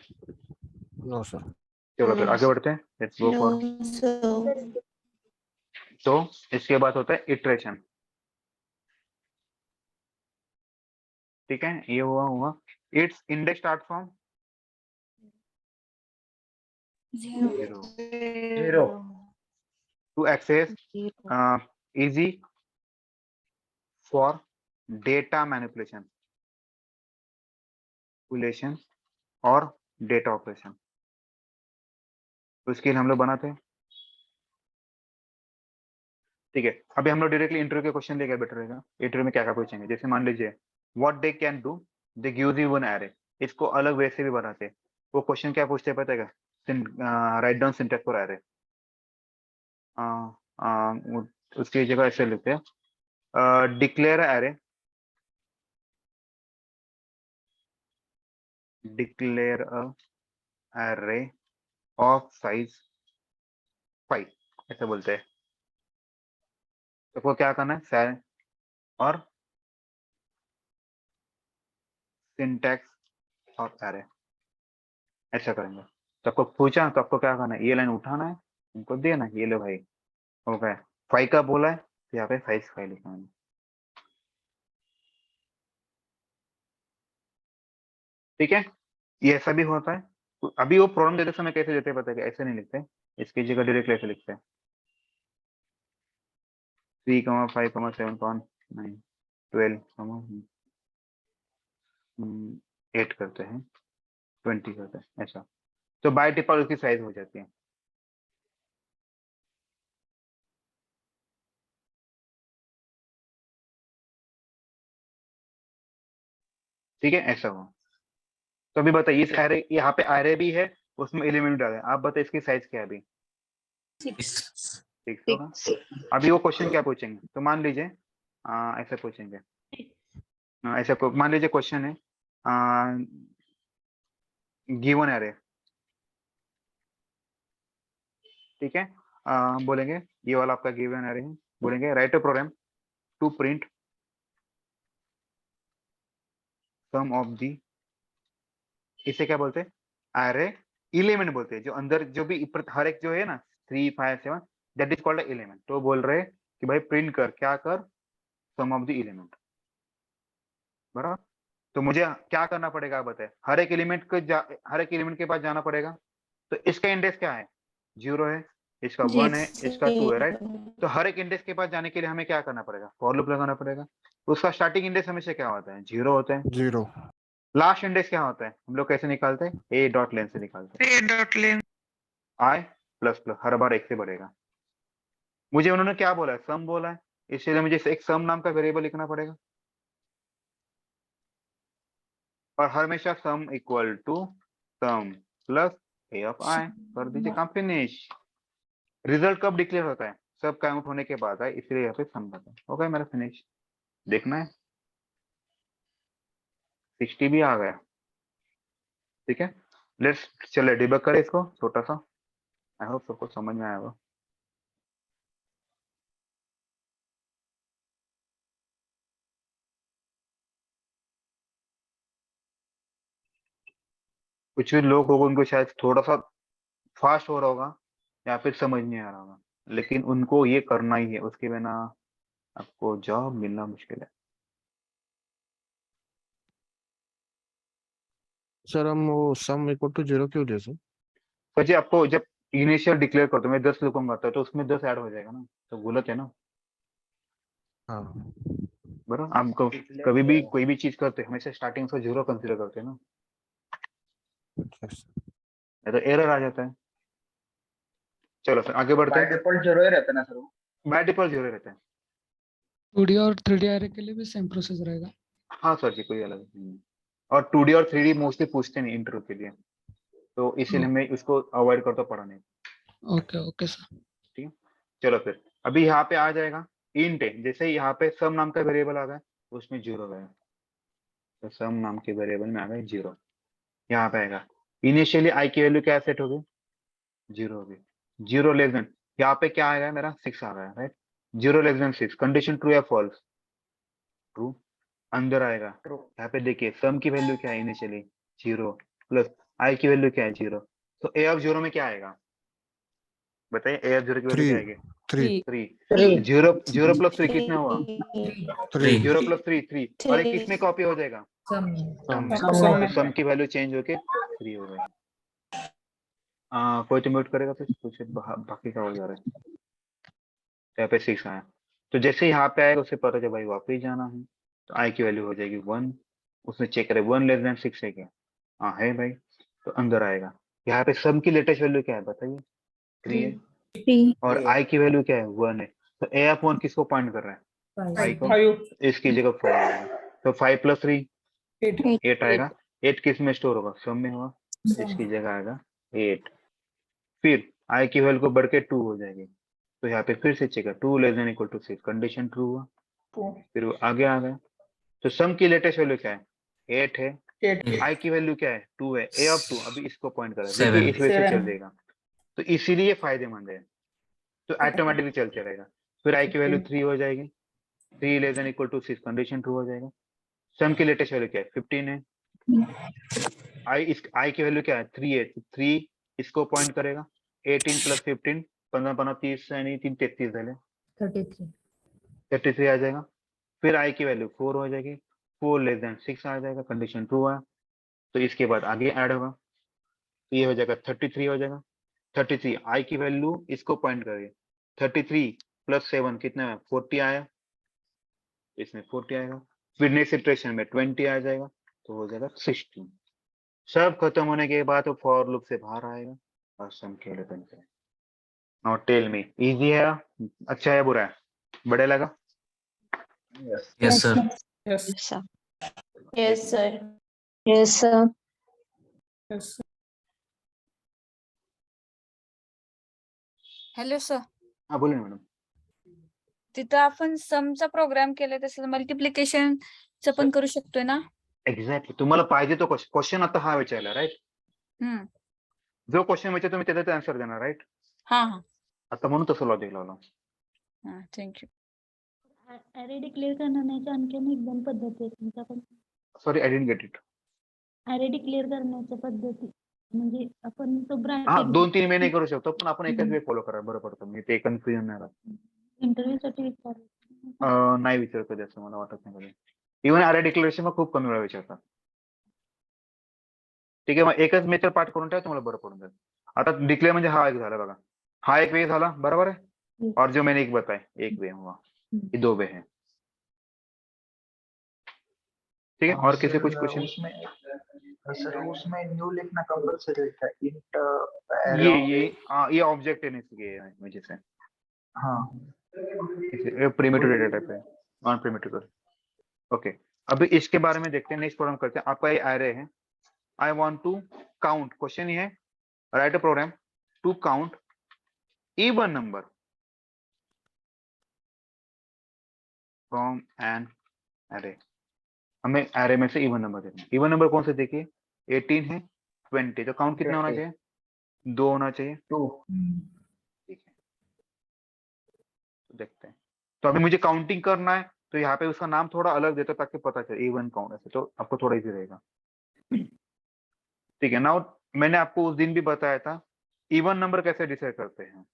नो सर चलो फिर आगे बढ़ते हैं, let's go for. No, sir. तो इसके बाद होता है इटरेशन। ठीक है, ये हुआ it's index start from Zero. Zero to access easy for data manipulation और डेटा ऑपरेशन। तो इसके लिए हम लोग बनाते हैं। ठीक है, अभी हम लोग डायरेक्टली इंटरव्यू के क्वेश्चन लेकर बेटर रहेगा। इंटरव्यू में क्या क्या पूछेंगे, जैसे मान लीजिए what they can do, they give you one array. इसको अलग वे से भी बनाते हैं। वो क्वेश्चन क्या पूछते हैं पता है, write down syntax for array. उसकी जगह ऐसे लिखते हैं, declare array, declare array of size 5, ऐसे बोलते हैं। तो को क्या करना है, और सिंटैक्स ऑफ एरे, ऐसा करेंगे। तो आपको पूछा तो आपको क्या करना है, ये लाइन उठाना है, उनको देना है, ये लो भाई हो गया। 5 का बोला है तो यहाँ पे 5 लिखना है। ठीक है, ये ऐसा भी होता है। तो अभी वो प्रॉब्लम देते समय कैसे देते हैं पता है कि ऐसे नहीं लिखते, इसकी जगह डायरेक्टली ऐसे लिखते हैं 3, 5, 7, 9, 12, 8 करते हैं, 20 करते हैं, ऐसा। तो बाय डिफॉल्ट उसकी साइज हो जाती है। ठीक है, ऐसा हो। तो अभी बताइए इस एरे, यहाँ पे एरे भी है, उसमें एलिमेंट डाले, आप बताइए इसकी साइज क्या है अभी? 6 होगा। अभी वो क्वेश्चन क्या पूछेंगे, तो मान लीजिए ऐसे पूछेंगे, ऐसे मान लीजिए क्वेश्चन है गिवन एरे। ठीक है, बोलेंगे ये वाला आपका गिवन एरे है, बोलेंगे write a program to print sum of the, इसे क्या बोलते हैं, एरे एलिमेंट बोलते हैं। जो अंदर जो भी हर एक जो है ना 3, 5, 7, दैट इज कॉल्ड एलिमेंट। तो बोल रहे कि भाई प्रिंट कर, क्या कर, सम ऑफ द एलिमेंट। बराबर। तो मुझे क्या करना पड़ेगा आप बताए, हर एक एलिमेंट के पास जाना पड़ेगा। तो इसका इंडेक्स क्या है, 0 है, इसका 1 है, इसका 2 है, राइट। तो हर एक इंडेक्स के पास जाने के लिए हमें क्या करना पड़ेगा, फॉर लूप लगाना पड़ेगा। तो उसका स्टार्टिंग इंडेक्स हमेशा क्या होता है, 0 होता है। 0 लास्ट इंडेक्स क्या होता है, हम लोग कैसे निकालते हैं, ए डॉट लेन से निकालते हैं। आई प्लस प्लस हर बार 1 से बढ़ेगा। मुझे उन्होंने क्या बोला है, सम बोला है, इसलिए मुझे एक सम नाम का वेरिएबल लिखना पड़ेगा, और हमेशा sum equal to sum plus a of i कर दीजिए, काम फिनिश। रिजल्ट कब डिक्लेयर होता है, सब काउंट होने के बाद है, इसलिए यहाँ पे सम होता है। हो गया मेरा फिनिश। देखना है 60 भी आ गया। ठीक है, लेट्स चले डिबग करें इसको छोटा सा। आई होप सबको समझ में आया होगा। कुछ भी लोग होंगे उनको शायद थोड़ा सा फास्ट हो रहा होगा या फिर समझ नहीं आ रहा होगा, लेकिन उनको ये करना ही है, उसके बिना आपको जॉब मिलना मुश्किल है। सर हम वो सम इक्वल टू 0 क्यों दे सर? पर जी आपको जब इनिशियल डिक्लेयर करते हो, मैं 10 लिखूंगा तो उसमें 10 ऐड हो जाएगा ना, तो गलत है ना। हाँ बराबर, आप कभी भी कोई भी चीज करते हैं हमेशा स्टार्टिंग से 0 कंसीडर करते हैं ना, yes. या तो एरर आ जाता है। चलो सर आगे बढ़ते हैं। बाय डिफॉल्ट 0 ही रहता है ना सर? बाय डिफॉल्ट 0 रहता है। 2D और 3D एरे के लिए भी सेम प्रोसेस रहेगा। हाँ सर जी, कोई अलग नहीं है। और 2D और 3D मोस्टली पूछते नहीं इंटरव्यू के लिए, तो इसीलिए मैं उसको अवॉइड करता पढ़ाने। Okay sir. ठीक है, चलो फिर अभी यहाँ पे आ जाएगा इंट है, जैसे यहाँ पे सम नाम का वेरिएबल आ गया उसमें 0 गया, तो सम नाम के वेरिएबल में आ गए 0। यहाँ पे आएगा इनिशियली आई की वैल्यू क्या सेट हो गई, 0 हो गई। 0 लेस देन, यहाँ पे क्या आएगा मेरा 6 आ गया, right. 0 less than 6, condition true या फॉल्स, ट्रू। अंदर आएगा, यहाँ पे देखिए सम की वैल्यू क्या है इनिशियली 0, प्लस आई की वैल्यू क्या है 0, तो ए ऑफ जीरो में क्या आएगा बताइए, ए ऑफ जीरो की वैल्यू क्या आएगी? 3 3। जीरो प्लस 3 कितना हुआ? 3 जीरो प्लस 3 और ये किसमें कॉपी हो जाएगा? सम तो सम की वैल्यू चेंज होके 3 हो जाएगी। कोई तो म्यूट करेगा तो कुछ बाकी का हो जा रहा है। यहाँ पे 6 आया, तो जैसे यहाँ पे आएगा उसे पता चल भाई वापस जाना है, तो आई की वैल्यू हो जाएगी 1। उसने चेक करे 1 लेस देन 6 है क्या? हाँ है भाई, तो अंदर आएगा। यहाँ पे सम की लेटेस्ट वैल्यू क्या है बताइए? 3 है, 3 और आई की वैल्यू क्या है? 1 है। तो ए ऑफ 1 किसको पॉइंट कर रहा है? आई को। इसकी जगह 5 आएगा, तो 5 प्लस 3 8 आएगा। 8 किस में स्टोर होगा? सम में होगा, तो इसकी जगह आएगा 8। फिर आई की वैल्यू को बढ़ के 2 हो जाएगी, तो यहाँ पे फिर से चेक है 2 less than equal to 6, condition true हुआ। फिर वो आगे आ गया, तो सम की लेटेस्ट वैल्यू क्या है? 8 है। आई की वैल्यू क्या है? 2 है। ए ऑफ 2 अभी इसको पॉइंट कर रहा है, देखिए इस वजह से चल देगा, तो इसीलिए फायदेमंद है, तो ऑटोमेटिकली चलते रहेगा। फिर आई की वैल्यू 3 हो जाएगी, 3 less than equal to 6, condition true हो जाएगा। सम की लेटेस्ट वैल्यू क्या है? 15 है। आई की वैल्यू क्या है? 3 है, तो 3 इसको पॉइंट करेगा। 18 प्लस 15 15 15 30 यानी 3 33 झाले, 33 आ जाएगा। फिर आई की वैल्यू 4 हो जाएगी, 4 लेस देन 6 आ जाएगा, कंडीशन ट्रू है। तो इसके बाद आगे ऐड होगा, तो ये हो जाएगा 33 हो जाएगा। 33 आई की वैल्यू इसको पॉइंट करेगी, 33 प्लस 7 कितना है? 40 आया, इसमें 40 आएगा। फिर नेक्स्ट इटरेशन में 20 आ जाएगा, तो हो जाएगा 16। सब खत्म होने के बाद तो फॉर लूप से बाहर आएगा और सम के लिए बनते हैं। नाउ टेल मी, इजी है, अच्छा है, बुरा है, बढ़िया लगा? Yes sir. Yes sir yes sir hello sir, हाँ बोलिए मॅडम. तिथं आपण समचा प्रोग्राम केलाय तसं मल्टिप्लिकेशनचं पण करू शकतोय ना? एक्झॅक्टली, तुम्हाला पाहिजे तो क्वेश्चन आता हा विचारला, राईट? हम्म. जो क्वेश्चन विचार तुम्ही त्याचा आन्सर देणार, राईट? हा हा आता म्हणून तसं लॉजिक लावलं. हा, थँक्यू. अरे डिक्लेअर करण्याच्या आणखी एक दोन पद्धती आहेत तुमच्याकडे. Sorry, I didn't get it. अरे डिक्लेअर करण्याच्या पद्धती म्हणजे आपण तो हा, ब्रॅकेट 2-3 महिने करू शकतो, पण आपण एकाच वेळ फॉलो करा, बरं पडतं. मी ते कन्फ्युजन नाही राहत. इंटरव्ह्यू साठी विचारलं. नाही विचार कधी, असं मला वाटत नाही कधी. इव्हन अरे डिक्लेरेशन मग खूप कमी वेळा विचारतात. ठीक आहे, मग एकच मेथड पाठ करून ठेवा, तुम्हाला बरं पडून जाईल. आता डिक्लेअर म्हणजे हा एक झाला बघा, हा एक वे झाला, बरोबर है? और जो मैंने एक बताया एक वे हुआ, ये 2 वे हैं. ठीक है, और किसी कुछ क्वेश्चन? सर उसमें न्यू लिखना कंपल्सरी है, इंट ये ऑब्जेक्ट है इसलिए वजह से. हाँ प्रिमिटिव डेटा टाइप है, नॉन प्रिमिटिव. ओके, अभी इसके बारे में देखते हैं. नेक्स्ट प्रोग्राम करते हैं. आपका ये एरे है, I want to count. Question ये है, write a program to count even number from an array. हमें एरे में से इवन नंबर देखना है. इवन नंबर कौन से देखिए, 18 है, 20, तो काउंट कितना होना चाहिए? 2 होना चाहिए. 2. ठीक है, तो देखते हैं. तो अभी मुझे काउंटिंग करना है, तो यहाँ पे उसका नाम थोड़ा अलग देता ताकि पता चले इवन काउंट ऐसे, तो आपको थोड़ा इजी रहेगा. ठीक है. नाउ मैंने आपको उस दिन भी बताया था इवन नंबर कैसे डिसाइड करते हैं.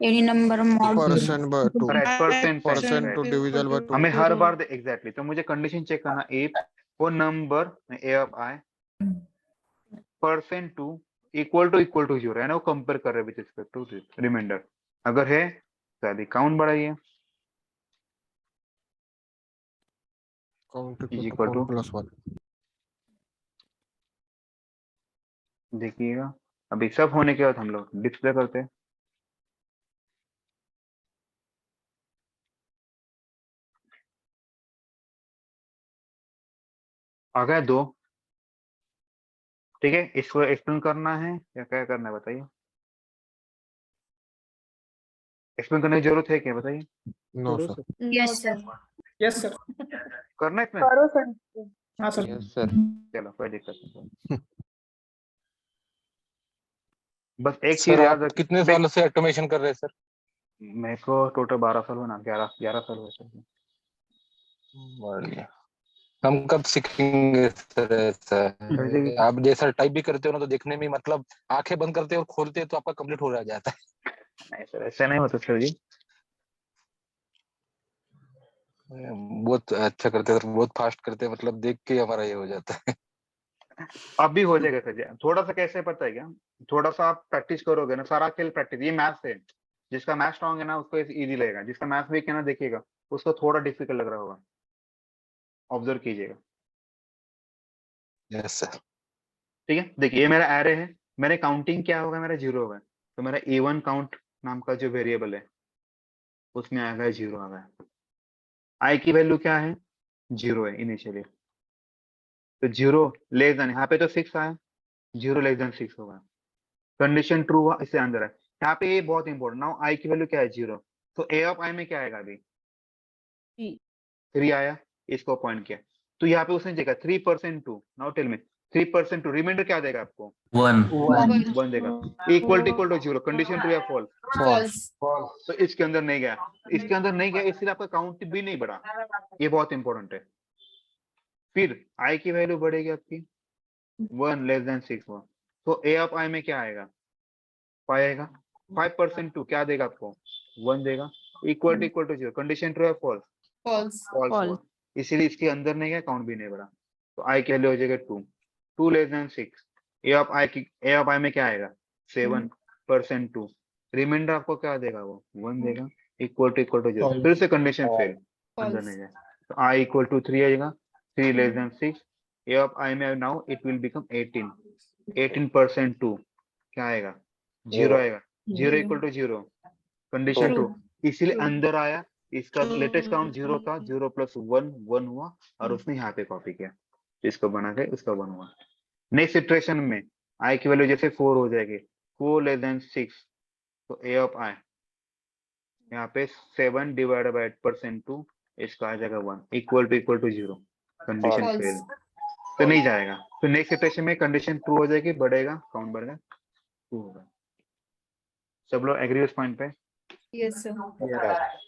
Any number mod percent by 2 percent to division by 2. हमें हर बार एग्जैक्टली, तो मुझे कंडीशन चेक करना, इफ वो नंबर a of i percent two equal to 0 है ना, वो कंपेयर कर रहे हैं विद रिस्पेक्ट टू रिमाइंडर. अगर है तो अभी काउंट बढ़ाइए, काउंट इज इक्वल टू +1. देखिएगा. अभी सब होने के बाद हम लोग डिस्प्ले करते हैं. आ गया 2. ठीक है, इसको एक्सप्लेन करना है या क्या करना है बताइए. एक्सप्लेन करने की जरूरत है क्या, बताइए. No sir. Yes sir yes sir. करना है इसमें? करो सर. हाँ सर. Yes sir. चलो कोई दिक्कत नहीं. बस एक चीज याद रख. कितने साल से ऑटोमेशन कर रहे हैं सर? मेरे को टोटल 12 साल हुआ ना, 11 साल हुए सर. बढ़िया. हम कब सीखेंगे सर ऐसा? जी। आप जैसा टाइप भी करते हो ना तो देखने में मतलब आंखें बंद करते हो और खोलते हो तो आपका कंप्लीट हो जाता नहीं सर, ऐसा नहीं होता सर जी। है। बहुत अच्छा करते हैं सर, बहुत फास्ट करते हैं, मतलब देख के हमारा ये हो जाता है। अब भी हो जाएगा सर जी। थोड़ा सा कैसे पता है क्या, थोड़ा सा आप प्रैक्टिस करोगे ना, सारा खेल प्रैक्टिस। ये मैथ्स है, जिसका मैथ स्ट्रांग है ना उसको इजी लगेगा, जिसका मैथ वीक है ना देखिएगा उसको थोड़ा डिफिकल्ट लग रहा होगा। ऑब्जर्व कीजिएगा। Yes sir. ठीक है, देखिए ये मेरा एरे है, मैंने काउंटिंग क्या होगा, मेरा 0 होगा। तो मेरा A1 काउंट नाम का जो वेरिएबल है उसमें आ गया 0 आ गया। आई की वैल्यू क्या है, 0 है इनिशियली। तो 0 लेस देन, यहाँ पे तो 6 आया, 0 लेस देन 6 होगा। कंडीशन ट्रू हुआ, इससे अंदर है। यहाँ पे ये बहुत इंपॉर्टेंट, नाउ आई की वैल्यू क्या है, 0। तो ए ऑफ आई में क्या आएगा अभी, 3 आया, इसको पॉइंट किया। तो यहाँ पे उसने देखा 3% 2, नाउ टेल मी 3% 2, रिमाइंडर क्या देगा आपको, 1 देगा। इक्वल टू 0, कंडीशन ट्रू या फॉल्स, फॉल्स। तो इसके अंदर नहीं गया, इसके अंदर नहीं गया, इसलिए आपका काउंट भी नहीं बढ़ा। ये बहुत इंपॉर्टेंट है। फिर आई की वैल्यू बढ़ेगी आपकी 1 लेस देन 6 हुआ, तो ए ऑफ आई में क्या आएगा, 5 आएगा। 5% 2 क्या देगा आपको, 1 देगा। इक्वल टू 0, कंडीशन ट्रू है फॉल्स, फॉल्स। फॉल्स हुआ, इसीलिए इसके अंदर नहीं गया, काउंट भी नहीं बढ़ा। तो आई की वैल्यू हो जाएगा 2 less then 6। A of i में क्या आएगा, 7% 2, रिमाइंडर आपको क्या देगा, वो 1 देगा। इक्वल टू 0, फिर से कंडीशन फेल, अंदर नहीं गया। तो आई इक्वल टू 3 आएगा, 3 less then 6। A of i में नाउ इट विल बिकम 18% 2 क्या आएगा, 0 आएगा। 0 इक्वल टू 0, कंडीशन ट्रू, इसीलिए अंदर आया। इसका लेटेस्ट काउंट 0 था, 0 प्लस 1 1 हुआ, और उसने यहाँ पे कॉपी किया, इसको बना के उसका 1 हुआ। नेक्स्ट सिचुएशन में आई की वैल्यू जैसे 4 हो जाएगी, 4 लेस देन 6, तो ए ऑफ आई यहाँ पे 7 डिवाइडेड बाई 8% 2, इसका आ जाएगा 1 equal to 0, condition False. Fail, तो नहीं जाएगा। तो नेक्स्ट सिचुएशन में कंडीशन ट्रू हो जाएगी, बढ़ेगा, काउंट बढ़ेगा, 2 होगा। सब लोग एग्री उस पॉइंट पे? Yes sir.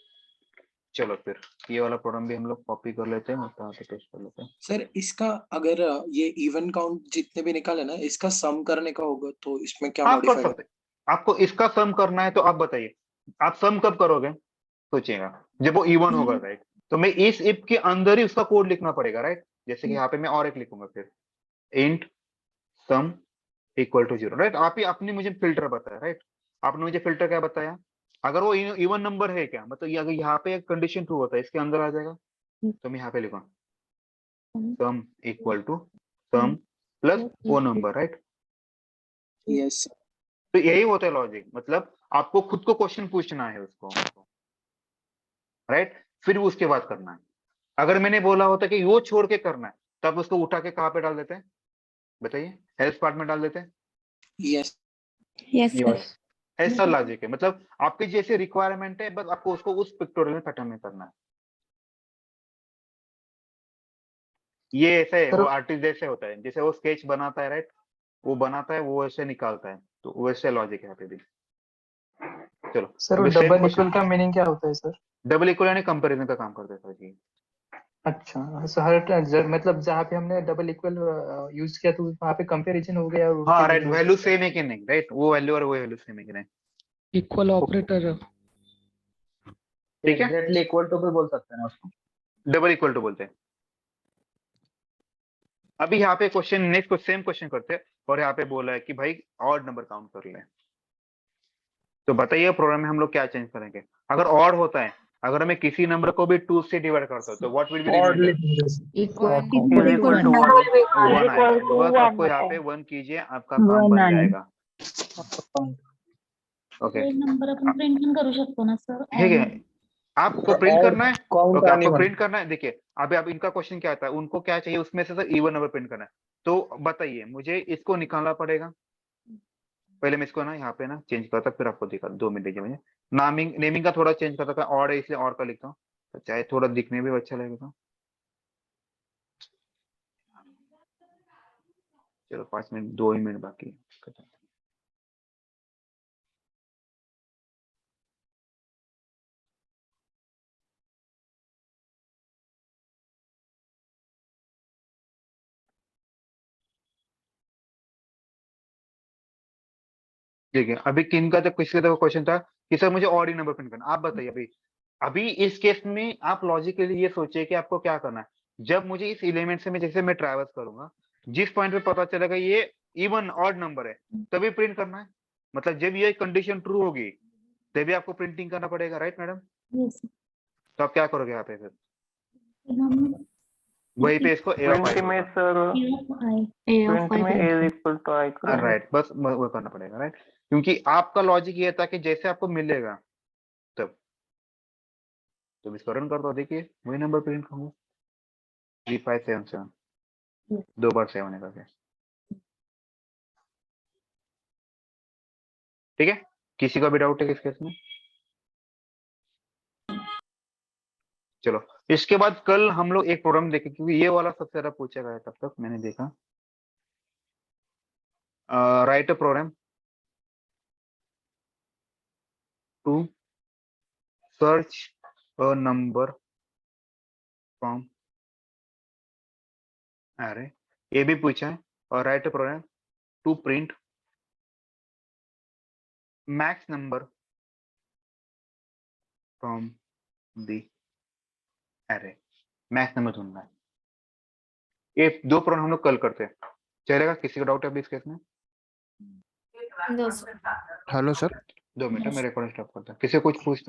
चलो फिर ये वाला प्रॉब्लम भी हम लोग कॉपी कर लेते हैं और कहाँ पे टेस्ट कर लेते हैं। सर इसका अगर ये इवन काउंट जितने भी निकाले ना, इसका सम करने का होगा तो इसमें क्या आप कर मॉडिफाई सकते हैं। आपको इसका सम करना है तो आप बताइए, आप सम कब करोगे, सोचिएगा जब वो इवन होगा, राइट। तो मैं इस इफ के अंदर ही उसका कोड लिखना पड़ेगा, राइट। जैसे कि यहाँ पे मैं और एक लिखूंगा, फिर int sum equal to 0, right. आप ही अपनी मुझे फिल्टर बताया, राइट। आपने मुझे फिल्टर क्या बताया, अगर वो इवन नंबर है क्या, मतलब ये अगर यहाँ पे एक कंडीशन ट्रू होता है, इसके अंदर आ जाएगा, तो मैं यहाँ पे लिखूंगा sum equal to sum plus वो नंबर, राइट। यस तो यही होता है लॉजिक, मतलब आपको खुद को क्वेश्चन पूछना है उसको, राइट, फिर उसके बाद करना है। अगर मैंने बोला होता कि वो छोड़ के करना है, तब उसको उठा के कहाँ पे डाल देते हैं, बताइए, हेल्थ पार्ट में डाल देते हैं। Yes yes sir. ऐसा लॉजिक है, मतलब आपकी जैसे रिक्वायरमेंट है, बस आपको उसको उस पिक्टोरियल पैटर्न में करना है। ये ऐसे है, वो आर्टिस्ट जैसे होता है, जैसे वो स्केच बनाता है, राइट, वो बनाता है, वो ऐसे निकालता है, तो वैसे लॉजिक है यहाँ पे भी। चलो सर वो अभी सेम डबल क्वेश्चन। इक्वल का मीनिंग क्या होता है सर? डबल इक्वल यानी कंपैरिजन का काम करता है सर जी। अच्छा, सर हर मतलब जहाँ पे हमने डबल इक्वल यूज किया तो वहाँ पे कंपैरिजन हो गया और उसके हाँ लिए राइट, यूज वैल्यू सेम है कि नहीं, राइट, वो वैल्यू और वो वैल्यू सेम है कि नहीं, इक्वल ऑपरेटर ठीक है। एग्जैक्टली इक्वल टू भी बोल सकते हैं ना उसको? डबल इक्वल टू बोलते हैं। अभी यहाँ पे क्वेश्चन नेक्स्ट को सेम क्वेश्चन करते हैं, और यहाँ पे बोला है कि भाई ऑड नंबर काउंट कर ले। तो बताइए प्रोग्राम में हम लोग क्या चेंज करेंगे, अगर ऑड होता है, अगर हमें किसी नंबर को भी 2 से डिवाइड करता है, तो what will be remainder, equal to 1 आएगा। बस आपको यहाँ पे 1 कीजिए, आपका काम बन जाएगा। ओके, नंबर अपन प्रिंट पण करू शकतो ना सर? ठीक है, आपको प्रिंट करना है, ओके, आपको प्रिंट करना है। देखिए अभी अब इनका क्वेश्चन क्या था, उनको क्या चाहिए उसमें से सर इवन नंबर प्रिंट करना है। तो बताइए मुझे, इसको निकालना पड़ेगा। पहले मैं इसको ना यहाँ पे ना चेंज करता, फिर आपको दिखा, 2 मिनट दीजिए मुझे। नेमिंग का थोड़ा चेंज करता था, और है इसलिए और का लिखता हूँ, तो चाहे थोड़ा दिखने में भी अच्छा लगेगा। चलो 5 मिनट, 2 ही मिनट बाकी है। ठीक है, अभी किनका तो किसी का क्वेश्चन था कि सर मुझे ऑड नंबर प्रिंट करना, आप बताइए अभी। अभी इस केस में आप लॉजिकली ये सोचिए कि आपको क्या करना है। जब मुझे इस एलिमेंट से जैसे मैं ट्रैवर्स करूंगा, जिस पॉइंट पे पता चलेगा ये इवन ऑड नंबर है, तभी प्रिंट करना है। मतलब जब ये कंडीशन ट्रू होगी तभी आपको प्रिंटिंग करना पड़ेगा, राइट मैडम? तो आप क्या करोगे यहाँ पे फिर? वही पे इसको ए ऑफ आई में सर प्रिंट में a equal to i right, बस वो करना पड़ेगा, राइट? क्योंकि आपका लॉजिक ये था कि जैसे आपको मिलेगा तब तो इसको रन कर दो, देखिए वही नंबर प्रिंट करूंगा 3577 2 बार 7 है करके। ठीक है, किसी का भी डाउट है इस केस में? चलो, इसके बाद कल हम लोग एक प्रोग्राम देखें, क्योंकि ये वाला सबसे ज्यादा पूछा गया तब तक मैंने देखा। Write a program to search a number from array, ये भी पूछा है। और write a program to print max number from the array, max number ढूंढना है। ये 2 प्रोग्राम हम लोग कल करते हैं, चलेगा? किसी का डाउट है अभी इस केस में? No, sir. Hello sir. 2 minute, मेरे रिकॉर्डिंग स्टॉप करता है। किसी को कुछ पूछ